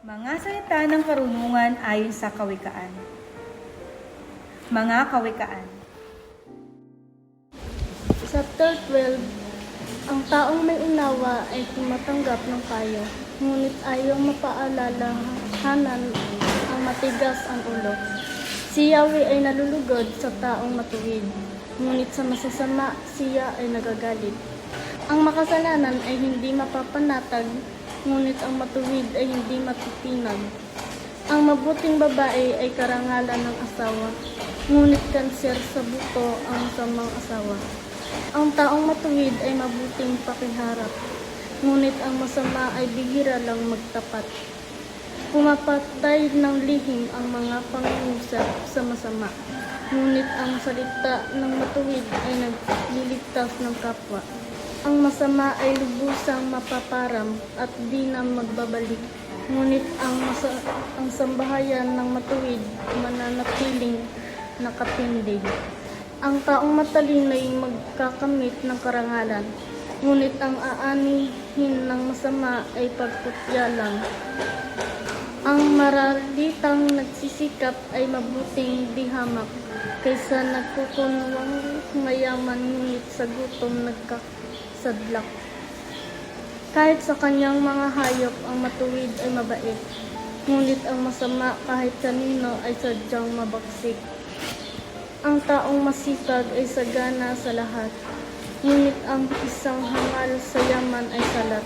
Mga salita ng karunungan ayon sa kawikaan. Mga kawikaan. Chapter 12. Ang taong may unawa ay tumatanggap ng payo, ngunit ayaw mapaalalahanan ang matigas ang ulo. Si Yahweh ay nalulugod sa taong matuwid, ngunit sa masasama siya ay nagagalit. Ang makasalanan ay hindi mapapanatag, ngunit ang matuwid ay hindi matitinag. Ang mabuting babae ay karangalan ng asawa, ngunit kanser sa buto ang masamang asawa. Ang taong matuwid ay mabuting pakiharap, ngunit ang masama ay bihira lang magtapat. Pumapatay ng lihim ang mga pangungusap sa masama, ngunit ang salita ng matuwid ay nagliligtas ng kapwa. Ang masama ay lubusang mapaparam at di na magbabalik, ngunit ang sambahayan ng matuwid mananatiling nakatindig. Ang taong matalino ay magkakamit ng karangalan, ngunit ang aanihin ng masama ay pagkutya lang. Ang maralitang nagsisikap ay mabuting dihamak, kaysa nagkukunwang mayaman ngunit sa gutom nagkasadlak. Kahit sa kanyang mga hayop ang matuwid ay mabait, ngunit ang masama kahit kanino ay sadyang mabagsik. Ang taong masipag ay sagana sa lahat, ngunit ang isang hangal sa yaman ay salat.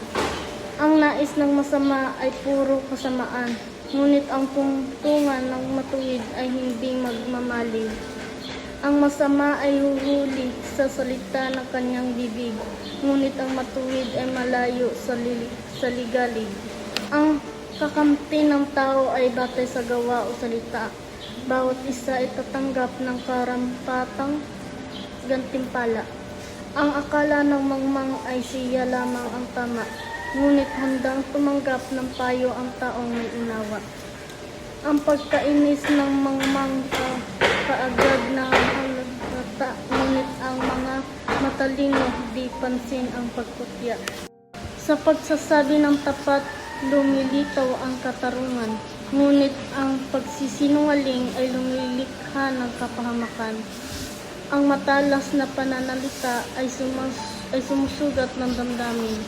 Ang nais ng masama ay puro kasamaan, ngunit ang tungtungan ng matuwid ay hindi magmamaliw. Ang masama ay huhuli sa salita ng kanyang bibig, ngunit ang matuwid ay malayo sa ligalig. Ang kakampi ng tao ay batay sa gawa o salita. Bawat isa ay tatanggap ng karampatang gantimpala. Ang akala ng mangmang ay siya lamang ang tama, ngunit handang tumanggap ng payo ang taong may unawa. Ang pagkainis ng mangmang kaagad na halata, ngunit ang mga matalino di pansin ang pagkutya. Sa pagsasabi ng tapat, lumilitaw ang katarungan, ngunit ang pagsisinungaling ay lumilikha ng kapahamakan. Ang matalas na pananalita ay sumusugat ng damdamin,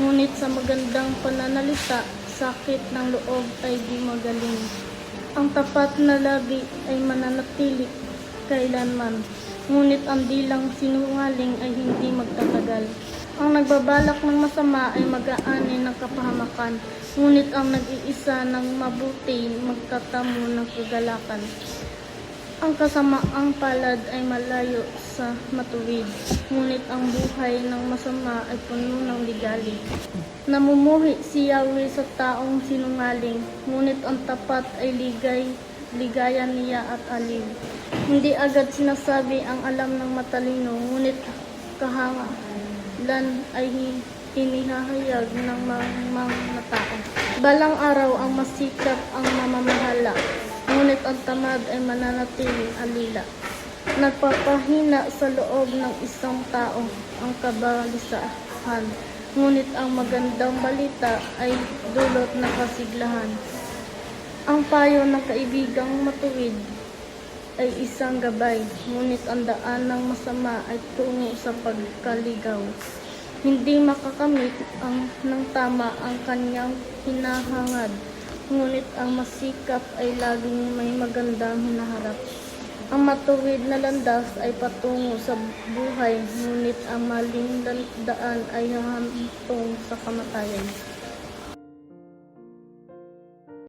ngunit sa magandang pananalita, sakit ng loob ay di magaling. Ang tapat na labi ay mananatili kailanman, ngunit ang dilang sinungaling ay hindi magtatagal. Ang nagbabalak ng masama ay mag-aani ng kapahamakan, ngunit ang nag-iisa ng mabuti magtatamo ng kagalakan. Ang kasamaang palad ay malayo sa matuwid, ngunit ang buhay ng masama ay puno ng ligalig. Namumuhi si Yahweh sa taong sinungaling, ngunit ang tapat ay ligaya niya at aliw. Hindi agad sinasabi ang alam ng matalino, ngunit kahangalan ay inihahayag ng mga tao. Balang araw ang masikap ang mamamahala, ngunit ang tamad ay mananatiling alila. Nagpapahina sa loob ng isang tao ang kabalisahan, ngunit ang magandang balita ay dulot ng kasiglahan. Ang payo ng kaibigang matuwid ay isang gabay, ngunit ang daan ng masama ay tungo sa pagkaligaw. Hindi makakamit ng tama ang kanyang hinahangad, ngunit ang masikap ay laging may magandang hinaharap. Ang matuwid na landas ay patungo sa buhay, ngunit ang maling daan ay hahantong sa kamatayan.